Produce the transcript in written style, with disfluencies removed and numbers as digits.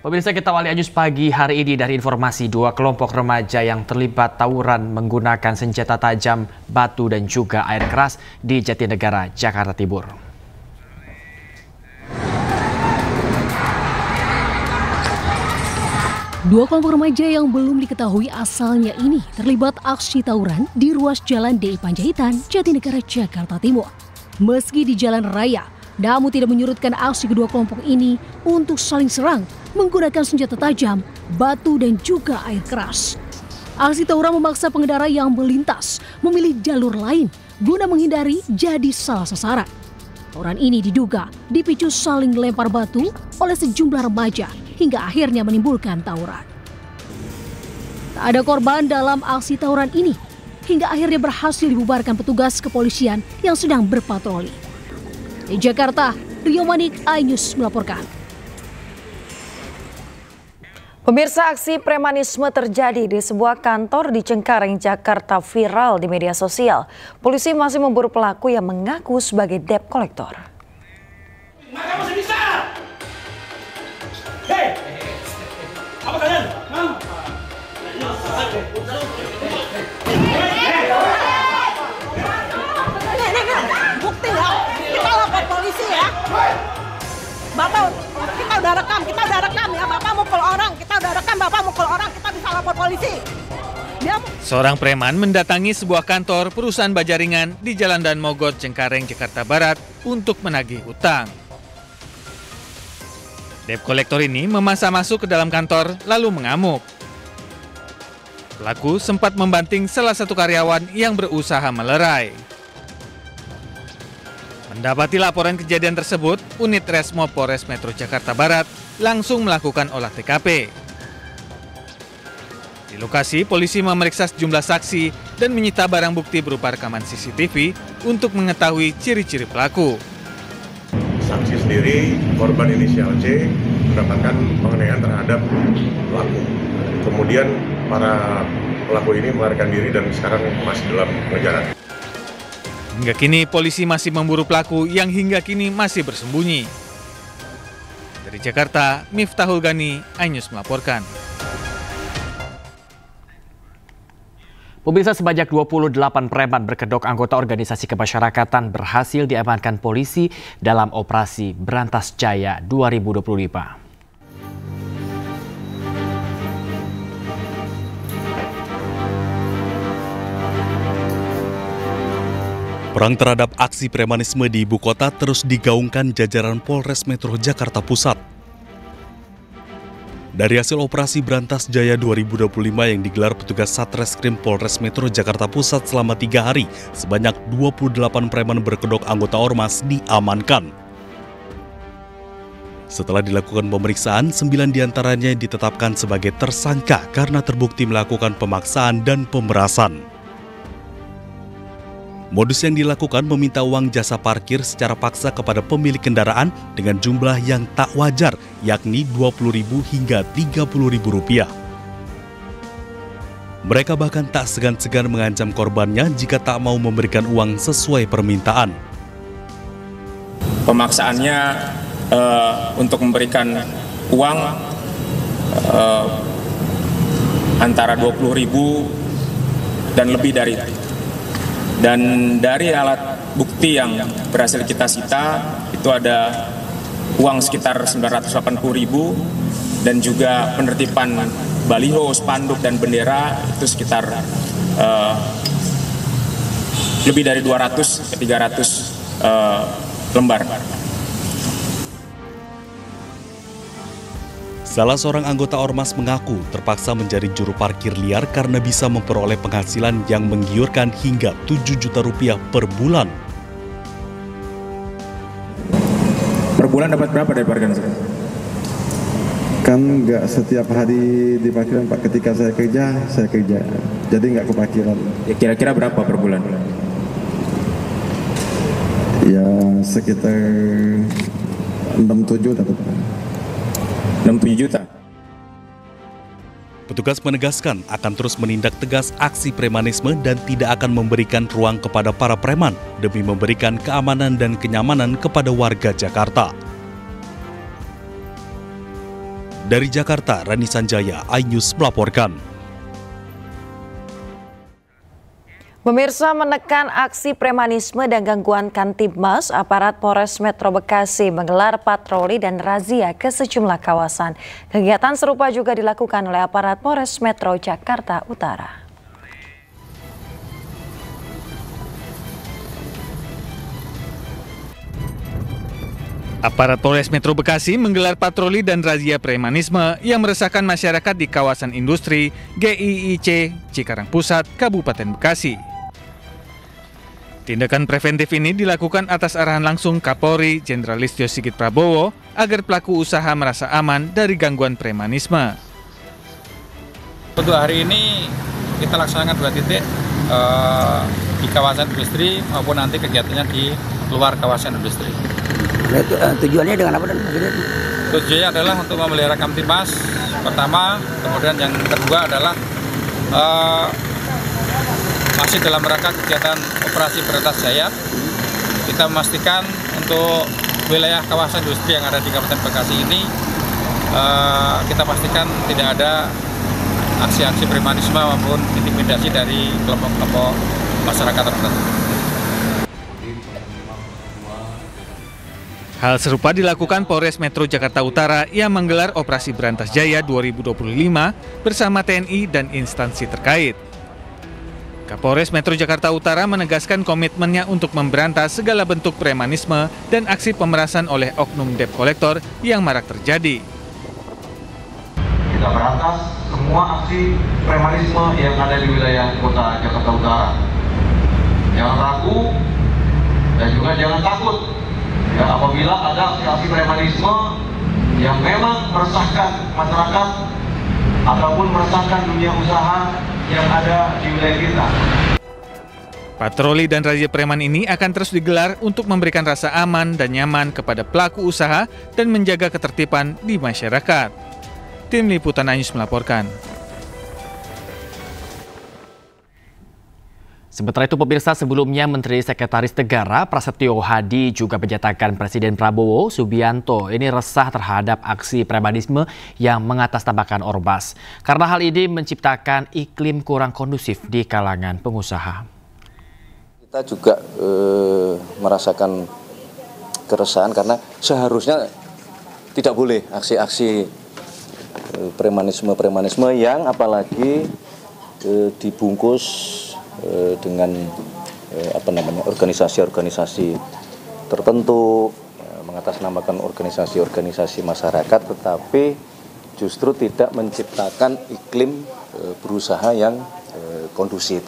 Pemirsa, kita awali News pagi hari ini dari informasi dua kelompok remaja yang terlibat tawuran menggunakan senjata tajam, batu dan juga air keras di Jatinegara, Jakarta Timur. Dua kelompok remaja yang belum diketahui asalnya ini terlibat aksi tawuran di ruas Jalan DI Panjaitan, Jatinegara, Jakarta Timur. Meski di jalan raya, namun tidak menyurutkan aksi kedua kelompok ini untuk saling serang menggunakan senjata tajam, batu dan juga air keras. Aksi tawuran memaksa pengendara yang melintas memilih jalur lain guna menghindari jadi salah sasaran. Tawuran ini diduga dipicu saling lempar batu oleh sejumlah remaja hingga akhirnya menimbulkan tawuran. Tak ada korban dalam aksi tawuran ini hingga akhirnya berhasil dibubarkan petugas kepolisian yang sedang berpatroli. Di Jakarta, Rio Manik, iNews melaporkan. Pemirsa, aksi premanisme terjadi di sebuah kantor di Cengkareng, Jakarta viral di media sosial. Polisi masih memburu pelaku yang mengaku sebagai debt collector. Maka masih bisa. Hei, apa kalian? Bukti ya, kita lapor polisi ya. Bapak, kita udah rekam ya. Bapak mukul orang, kita udah rekam. Bapak mukul orang, kita bisa lapor polisi. Seorang preman mendatangi sebuah kantor perusahaan bajaringan di Jalan Dan Mogot, Cengkareng, Jakarta Barat untuk menagih utang. Debt collector ini memaksa masuk ke dalam kantor lalu mengamuk. Pelaku sempat membanting salah satu karyawan yang berusaha melerai. Mendapati laporan kejadian tersebut, unit Resmo Polres Metro Jakarta Barat langsung melakukan olah TKP. Di lokasi, polisi memeriksa sejumlah saksi dan menyita barang bukti berupa rekaman CCTV untuk mengetahui ciri-ciri pelaku. Saksi sendiri, korban inisial C, mendapatkan penganiayaan terhadap pelaku. Kemudian para pelaku ini melarikan diri dan sekarang masih dalam pengejaran. Hingga kini polisi masih memburu pelaku yang hingga kini masih bersembunyi. Dari Jakarta, Miftahul Gani, iNews melaporkan. Pemirsa, sebanyak 28 preman berkedok anggota organisasi kemasyarakatan berhasil diamankan polisi dalam operasi Berantas Jaya 2025. Perang terhadap aksi premanisme di ibu kota terus digaungkan jajaran Polres Metro Jakarta Pusat. Dari hasil operasi Berantas Jaya 2025 yang digelar petugas Satreskrim Polres Metro Jakarta Pusat selama 3 hari, sebanyak 28 preman berkedok anggota ormas diamankan. Setelah dilakukan pemeriksaan, 9 diantaranya ditetapkan sebagai tersangka karena terbukti melakukan pemaksaan dan pemerasan. Modus yang dilakukan meminta uang jasa parkir secara paksa kepada pemilik kendaraan dengan jumlah yang tak wajar, yakni Rp20.000 hingga Rp30.000. Mereka bahkan tak segan-segan mengancam korbannya jika tak mau memberikan uang sesuai permintaan. Pemaksaannya untuk memberikan uang antara Rp20.000 dan lebih dari itu. Dan dari alat bukti yang berhasil kita sita, itu ada uang sekitar Rp980.000 dan juga penertiban baliho, spanduk, dan bendera itu sekitar lebih dari 200 ke 300 lembar. Salah seorang anggota ormas mengaku terpaksa menjadi juru parkir liar karena bisa memperoleh penghasilan yang menggiurkan hingga Rp7 juta per bulan. Per bulan dapat berapa dari parkiran? Kan nggak setiap hari di parkiran, Pak. Ketika saya kerja, jadi nggak ke parkiran. Ya, kira-kira berapa per bulan? Ya sekitar 6-7 dapat. 6-7 juta. Petugas menegaskan akan terus menindak tegas aksi premanisme dan tidak akan memberikan ruang kepada para preman demi memberikan keamanan dan kenyamanan kepada warga Jakarta. Dari Jakarta, Rani Sanjaya, iNews melaporkan. Pemirsa, menekan aksi premanisme dan gangguan Kamtibmas, aparat Polres Metro Bekasi menggelar patroli dan razia ke sejumlah kawasan. Kegiatan serupa juga dilakukan oleh aparat Polres Metro Jakarta Utara. Aparat Polres Metro Bekasi menggelar patroli dan razia premanisme yang meresahkan masyarakat di kawasan industri GIIC Cikarang Pusat, Kabupaten Bekasi. Tindakan preventif ini dilakukan atas arahan langsung Kapolri Jenderal Listio Sigit Prabowo agar pelaku usaha merasa aman dari gangguan premanisme. Untuk hari ini kita laksanakan 2 titik di kawasan industri maupun nanti kegiatannya di luar kawasan industri. Tujuannya dengan apa? Tujuannya adalah untuk memelihara Kamtibmas pertama, kemudian yang kedua adalah masih dalam rangka kegiatan operasi Berantas Jaya. Kita memastikan untuk wilayah kawasan industri yang ada di Kabupaten Bekasi ini kita pastikan tidak ada aksi-aksi premanisme maupun intimidasi dari kelompok-kelompok masyarakat tertentu. Hal serupa dilakukan Polres Metro Jakarta Utara yang menggelar Operasi Berantas Jaya 2025 bersama TNI dan instansi terkait. Kapolres Metro Jakarta Utara menegaskan komitmennya untuk memberantas segala bentuk premanisme dan aksi pemerasan oleh oknum debt collector yang marak terjadi. Kita berantas semua aksi premanisme yang ada di wilayah kota Jakarta Utara. Jangan ragu dan juga jangan takut. Ya, apabila ada aksi premanisme yang memang meresahkan masyarakat ataupun meresahkan dunia usaha yang ada di wilayah kita. Patroli dan razia preman ini akan terus digelar untuk memberikan rasa aman dan nyaman kepada pelaku usaha dan menjaga ketertiban di masyarakat. Tim Liputan iNews melaporkan. Sementara itu pemirsa, sebelumnya Menteri Sekretaris Negara Prasetyo Hadi juga menyatakan Presiden Prabowo Subianto ini resah terhadap aksi premanisme yang mengatasnamakan ormas. Karena hal ini menciptakan iklim kurang kondusif di kalangan pengusaha. Kita juga merasakan keresahan karena seharusnya tidak boleh aksi-aksi premanisme yang apalagi dibungkus dengan organisasi-organisasi tertentu, mengatasnamakan organisasi-organisasi masyarakat, tetapi justru tidak menciptakan iklim berusaha yang kondusif.